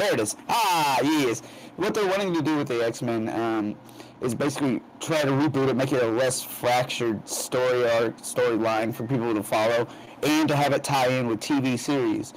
There it is. Ah, yes. What they're wanting to do with the X-Men is basically try to reboot it, make it a less fractured storyline for people to follow, and to have it tie in with TV series.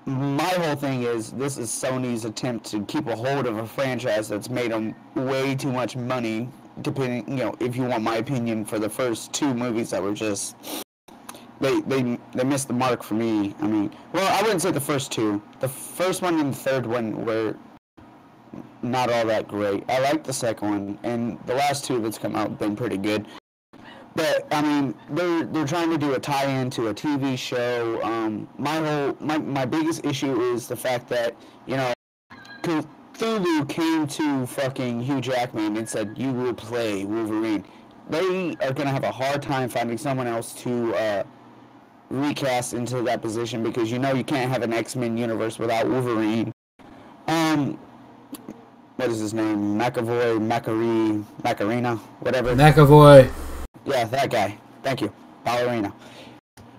My whole thing is this is Sony's attempt to keep a hold of a franchise that's made them way too much money. Depending, if you want my opinion, for the first 2 movies that were just they missed the mark for me. I mean, well, I wouldn't say the first 2. The first one and the third one were not all that great. I liked the second one, and the last 2 that's come out have been pretty good. But I mean, they're trying to do a tie-in to a TV show. My biggest issue is the fact that Cthulhu came to fucking Hugh Jackman and said, "You will play Wolverine." They are gonna have a hard time finding someone else to recast into that position because you can't have an X-Men universe without Wolverine. What is his name? Macarena, whatever. McAvoy. Yeah, that guy. Thank you. Ballerina.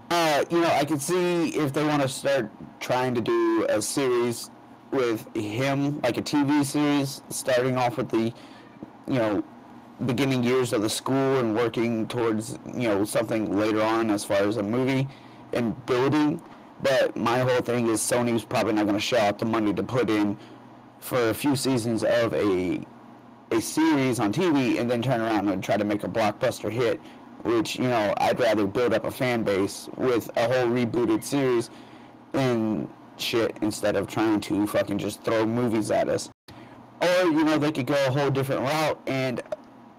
I could see if they want to start trying to do a series with him, like a TV series, starting off with the, beginning years of the school and working towards, something later on as far as a movie and building. But my whole thing is Sony's probably not going to shell out the money to put in for a few seasons of a series on TV and then turn around and try to make a blockbuster hit, which, I'd rather build up a fan base with a whole rebooted series and shit instead of trying to fucking just throw movies at us. Or, they could go a whole different route and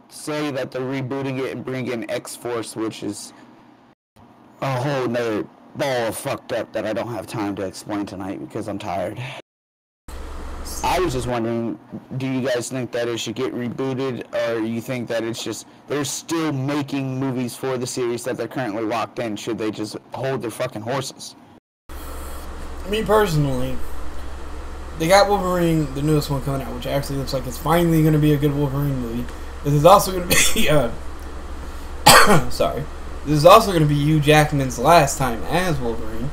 say that they're rebooting it and bring in X-Force, which is a whole nother ball of fucked up that I don't have time to explain tonight because I'm tired. I was just wondering, do you guys think that it should get rebooted, or you think that it's just they're still making movies for the series that they're currently locked in? Should they just hold their fucking horses? Me personally, they got Wolverine, the newest one coming out, which actually looks like it's finally going to be a good Wolverine movie. This is also going to be sorry. This is also going to be Hugh Jackman's last time as Wolverine,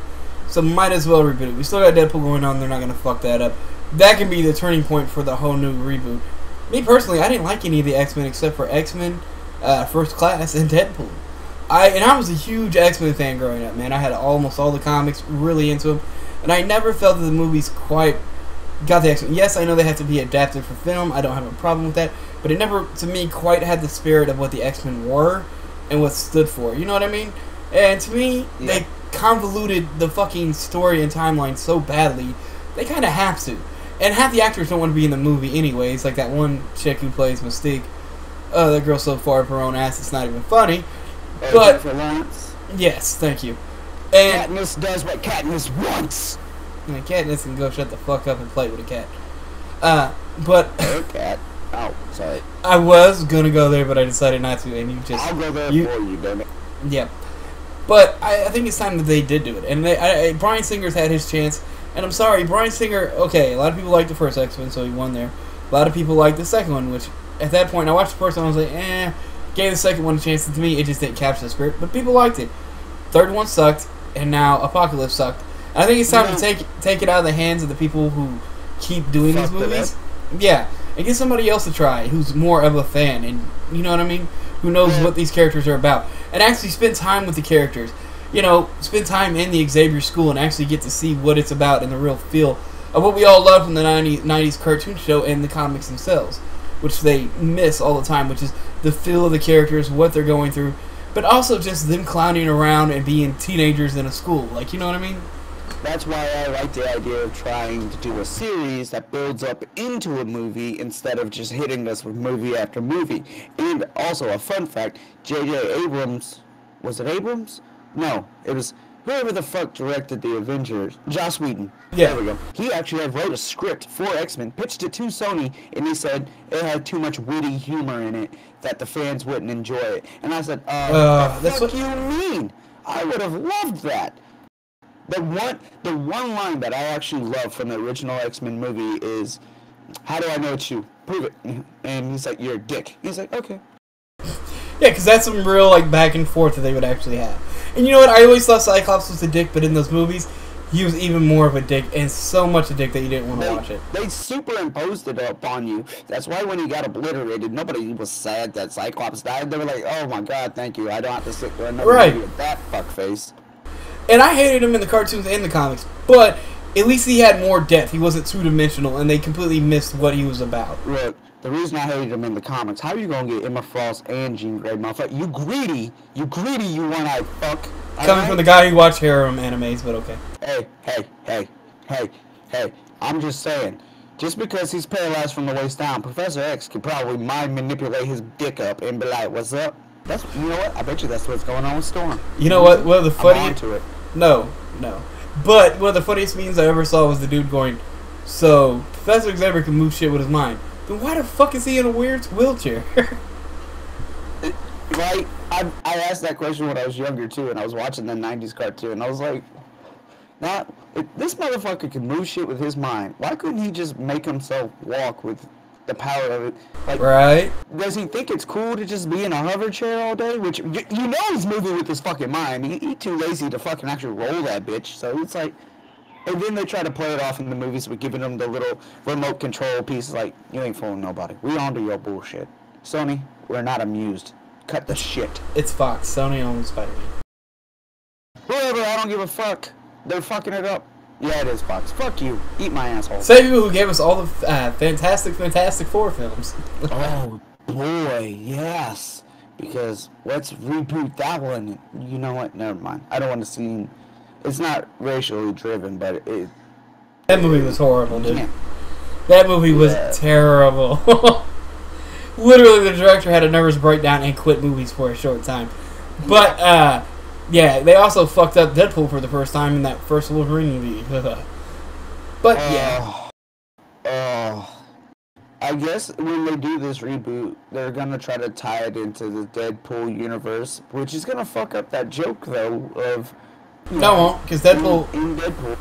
so might as well reboot it. We still got Deadpool going on. They're not going to fuck that up. That can be the turning point for the whole new reboot. Me personally, I didn't like any of the X-Men except for X-Men, First Class, and Deadpool. I was a huge X-Men fan growing up, man. I had almost all the comics, really into them, and I never felt that the movies quite got the X-Men. Yes, I know they have to be adapted for film. I don't have a problem with that, but it never, to me, quite had the spirit of what the X-Men were and what stood for. You know what I mean? And to me, they convoluted the fucking story and timeline so badly, they kind of have to. And half the actors don't want to be in the movie anyways, like that one chick who plays Mystique. That girl's so far up her own ass, it's not even funny. But for Lance. Yes, thank you. And Katniss does what Katniss wants. And Katniss can go shut the fuck up and play with a cat. But her cat. Oh, sorry. I was gonna go there, but I decided not to, and you just. I'll go there for you, damn it. Yeah, but I think it's time that they did do it, and Bryan Singer's had his chance. And I'm sorry, Bryan Singer, okay, a lot of people liked the first X-Men, so he won there. A lot of people liked the second one, which, at that point, I watched the first one, I was like, gave the second one a chance, and to me, it just didn't capture the spirit, but people liked it. Third one sucked, and now Apocalypse sucked. And I think it's time to take it out of the hands of the people who keep doing these movies. Yeah, and get somebody else to try, who's more of a fan, and, you know what I mean? Who knows what these characters are about. And actually spend time with the characters. Spend time in the Xavier School and actually get to see what it's about and the real feel of what we all love from the 90s cartoon show and the comics themselves, which they miss all the time, which is the feel of the characters, what they're going through, but also just them clowning around and being teenagers in a school. Like, you know what I mean? That's why I like the idea of trying to do a series that builds up into a movie instead of just hitting us with movie after movie. And also, a fun fact, J.J. Abrams, was it Abrams? No, it was whoever the fuck directed the Avengers. Joss Whedon. Yeah. There we go. He actually wrote a script for X-Men, pitched it to Sony, and he said it had too much witty humor in it that the fans wouldn't enjoy it. And I said, that's what you mean? I would have loved that. The one line that I actually love from the original X-Men movie is, "How do I know it's you? Prove it." And he's like, "You're a dick." He's like, "Okay." Yeah, because that's some real back and forth that they would actually have. And you know what? I always thought Cyclops was a dick, but in those movies, he was even more of a dick, and so much a dick that you didn't want to watch it. They superimposed it upon you. That's why when he got obliterated, nobody was sad that Cyclops died. They were like, oh my god, thank you. I don't have to sit there another movie with that fuckface. And I hated him in the cartoons and the comics, but at least he had more depth. He wasn't two-dimensional, and they completely missed what he was about. Look, the reason I hated him in the comics, how are you going to get Emma Frost and Jean Grey, motherfucker? You greedy, you one-eyed fuck. Coming from the guy who watched harem animes, but okay. Hey, I'm just saying, just because he's paralyzed from the waist down, Professor X could probably mind manipulate his dick up and be like, what's up? You know what? I bet you that's what's going on with Storm. You know what? One of the funniest... I'm onto it. No. But one of the funniest memes I ever saw was the dude going, so, Professor Xavier can move shit with his mind. Then why the fuck is he in a weird wheelchair? Right? I asked that question when I was younger, too, and I was watching the 90s cartoon. I was like, if this motherfucker can move shit with his mind, why couldn't he just make himself walk with the power of it? Like, right? Does he think it's cool to just be in a hover chair all day? Which, you know he's moving with his fucking mind. He's too lazy to fucking actually roll that bitch. So it's like... And then they try to play it off in the movies with giving them the little remote control pieces like, you ain't fooling nobody. We onto your bullshit. Sony, we're not amused. Cut the shit. It's Fox. Sony owns Spider-Man. Whoever, I don't give a fuck. They're fucking it up. Yeah, it is Fox. Fuck you. Eat my asshole. Same people who gave us all the Fantastic Four films. Oh, boy, yes. Because let's reboot that one. You know what? Never mind. I don't want to see... It's not racially driven, but it... That movie was horrible, dude. Yeah. That movie was terrible. Literally, the director had a nervous breakdown and quit movies for a short time. But, yeah, they also fucked up Deadpool for the first time in that first Wolverine movie. But, yeah. I guess when they do this reboot, they're gonna try to tie it into the Deadpool universe, which is gonna fuck up that joke, though, of... No, it won't, because Deadpool... In Deadpool.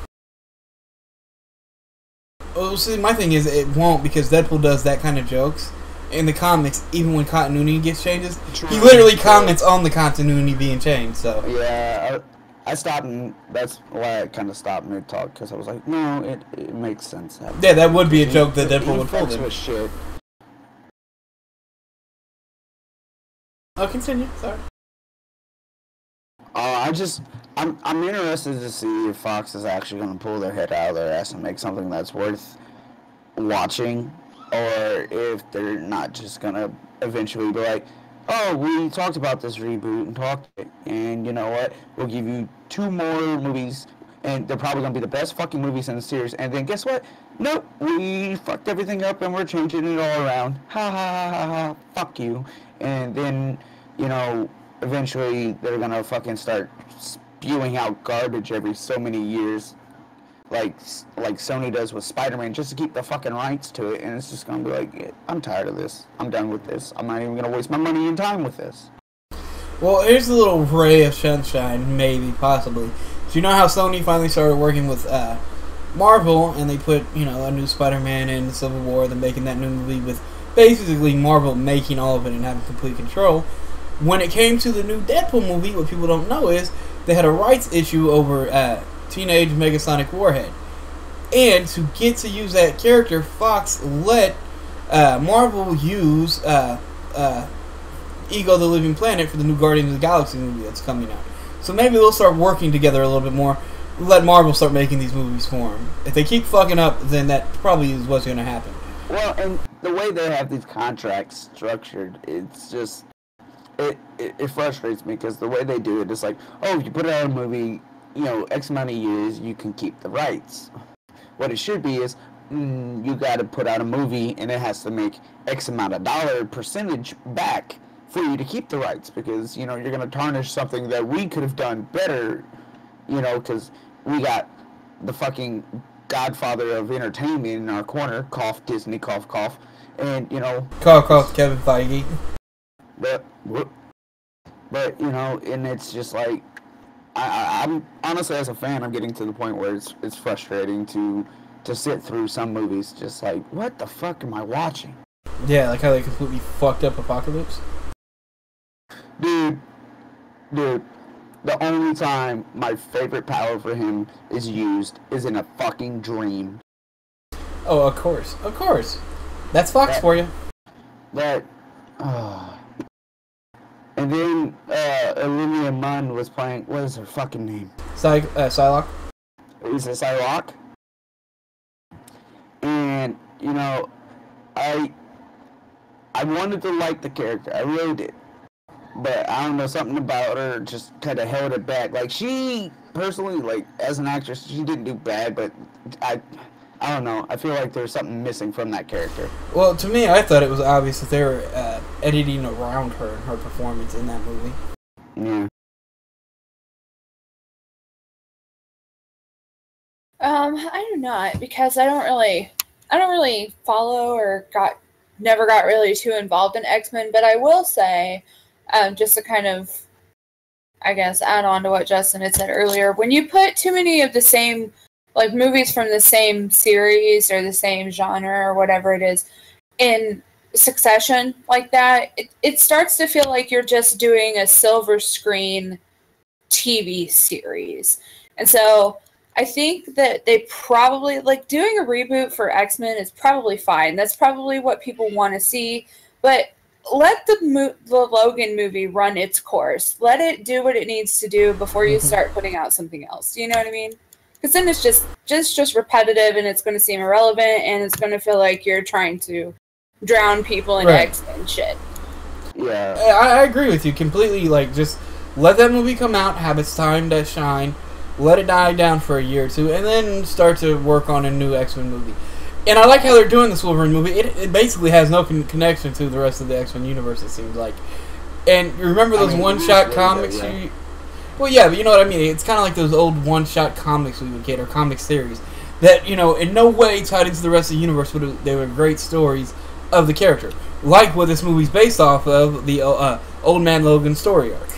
Well, see, my thing is, it won't, because Deadpool does that kind of jokes. In the comics, even when continuity gets changes, he literally comments on the continuity being changed, so... Yeah, I stopped, and that's why I kind of stopped mid-talk, because I was like, no, it makes sense. Yeah, that would be a joke that Deadpool would pull in. Shit. Oh, continue, sorry. I'm interested to see if Fox is actually going to pull their head out of their ass and make something that's worth watching, or if they're not just going to eventually be like, oh, we talked about this reboot and talked it, and you know what, we'll give you 2 more movies, and they're probably going to be the best fucking movies in the series, and then guess what? Nope, we fucked everything up and we're changing it all around. Ha ha ha ha ha, fuck you. And then, you know, eventually they're gonna fucking start spewing out garbage every so many years, like Sony does with Spider-Man, just to keep the fucking rights to it. And it's just gonna be like, I'm tired of this. I'm done with this. I'm not even gonna waste my money and time with this. Well, here's a little ray of sunshine, maybe, possibly. Do you know how Sony finally started working with Marvel, and they put, you know, a new Spider-Man in Civil War, then making that new movie with basically Marvel making all of it and having complete control. When it came to the new Deadpool movie, what people don't know is they had a rights issue over Teenage Megasonic Warhead. And to get to use that character, Fox let Marvel use Ego the Living Planet for the new Guardians of the Galaxy movie that's coming out. So maybe they'll start working together a little bit more. Let Marvel start making these movies for them. If they keep fucking up, then that probably is what's going to happen. Well, and the way they have these contracts structured, it's just... It frustrates me, because the way they do it is like, oh, if you put out a movie, you know, X amount of years, you can keep the rights. What it should be is, you got to put out a movie, and it has to make X amount of dollar percentage back for you to keep the rights, because, you know, you're going to tarnish something that we could have done better, you know, because we got the fucking godfather of entertainment in our corner, cough, Disney, cough, cough, and, you know... Cough, Kevin Feige. But you know, and it's just like, I'm honestly, as a fan, I'm getting to the point where it's frustrating to sit through some movies, just like, what the fuck am I watching? Yeah, like how they completely fucked up Apocalypse. Dude, the only time my favorite power for him is used is in a fucking dream. Oh, of course. Of course. That's Fox for you. That, and then Olivia Munn was playing. What is her fucking name? Psylocke. Is it Psylocke? And you know, I wanted to like the character. I really did, but I don't know, something about her just kind of held it back. Like, she personally, like, as an actress, she didn't do bad, but I don't know. I feel like there's something missing from that character. Well, to me, I thought it was obvious that they were editing around her and her performance in that movie. Yeah. I do not, because I don't really follow or never got really too involved in X-Men, but I will say, just to kind of, I guess, add on to what Justin had said earlier, when you put too many of the same, like, movies from the same series or the same genre or whatever it is in succession like that, it starts to feel like you're just doing a silver screen TV series. And so I think that they probably, like, doing a reboot for X-Men is probably fine. That's probably what people want to see. But let the Logan movie run its course. Let it do what it needs to do before you start putting out something else. Do you know what I mean? Because then it's just repetitive, and it's going to seem irrelevant, and it's going to feel like you're trying to drown people in X-Men shit. Yeah. I agree with you completely. Like, just let that movie come out, have its time to shine, let it die down for a year or two, and then start to work on a new X-Men movie. And I like how they're doing this Wolverine movie. It basically has no connection to the rest of the X-Men universe, it seems like. And remember those one-shot comics? Well, yeah, but you know what I mean. It's kind of like those old one-shot comics we would get, or comic series, that, you know, in no way tied into the rest of the universe, but they were great stories of the character. Like what this movie's based off of, the Old Man Logan story arc.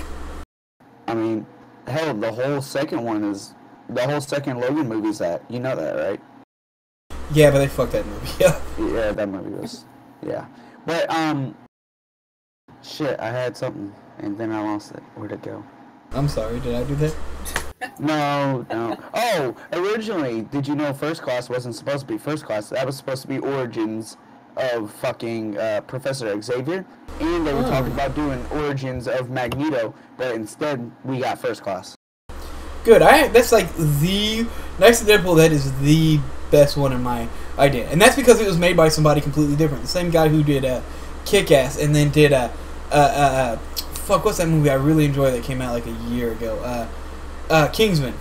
I mean, hell, the whole second Logan movie's that. You know that, right? Yeah, but they fucked that movie up. Yeah, that movie was, yeah. But, shit, I had something, and then I lost it. Where'd it go? I'm sorry, did I do that? No. Oh, originally, did you know First Class wasn't supposed to be First Class? That was supposed to be Origins of fucking Professor Xavier, and they were talking about doing Origins of Magneto, but instead we got First Class. Good. That's like the next to Deadpool. That is the best one in my idea, and that's because it was made by somebody completely different. The same guy who did Kick-Ass, and then did what's that movie I really enjoyed that came out like a year ago? Kingsman.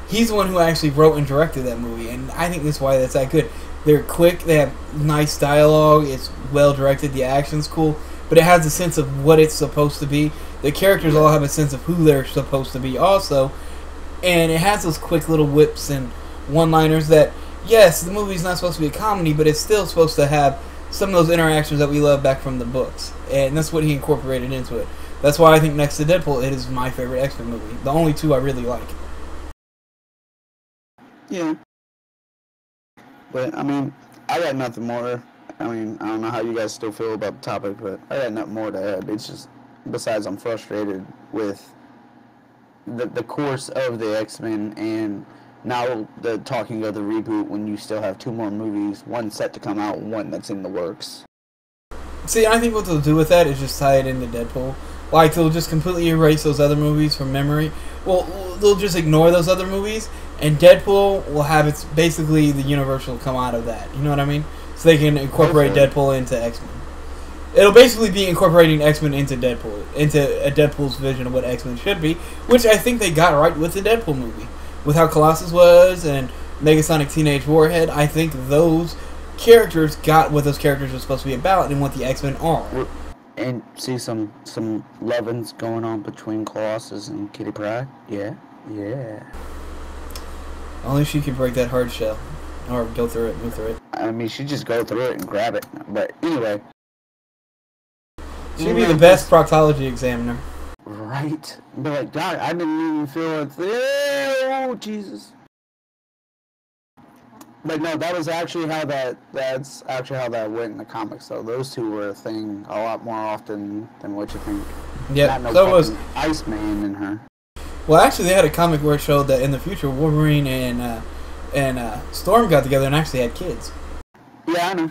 He's the one who actually wrote and directed that movie, and I think that's why that's that good. They're quick, they have nice dialogue, it's well directed, the action's cool, but it has a sense of what it's supposed to be. The characters all have a sense of who they're supposed to be also, and it has those quick little whips and one-liners that, yes, the movie's not supposed to be a comedy, but it's still supposed to have some of those interactions that we love back from the books, and that's what he incorporated into it. That's why I think next to Deadpool, it is my favorite X-Men movie. The only two I really like. Yeah. But, I mean, I got nothing more. I mean, I don't know how you guys still feel about the topic, but I got nothing more to add. It's just, besides I'm frustrated with the course of the X-Men, and now the talking of the reboot when you still have two more movies, one set to come out, one that's in the works. See, I think what they'll do with that is just tie it into Deadpool. Like, they'll just completely erase those other movies from memory. Well, they'll just ignore those other movies, and Deadpool will have its, basically, the universe will come out of that. You know what I mean? So they can incorporate Deadpool into X-Men. It'll basically be incorporating X-Men into Deadpool, into Deadpool's vision of what X-Men should be, which I think they got right with the Deadpool movie. With how Colossus was, and Megasonic Teenage Warhead, I think those characters got what those characters were supposed to be about and what the X-Men are. And see some lovins going on between Colossus and Kitty Pryde? Yeah. Only she could break that hard shell. Or go through it, move through it. I mean, she'd just go through it and grab it. But anyway. She'd be the best proctology examiner. Right. But like, God, I didn't even feel like, oh, Jesus. But no, that was actually that's actually how that went in the comics, though. Those two were a thing a lot more often than what you think. Yeah, no so was Iceman in her. Well, actually, they had a comic where it showed that in the future, Wolverine and Storm got together and actually had kids. Yeah, I know.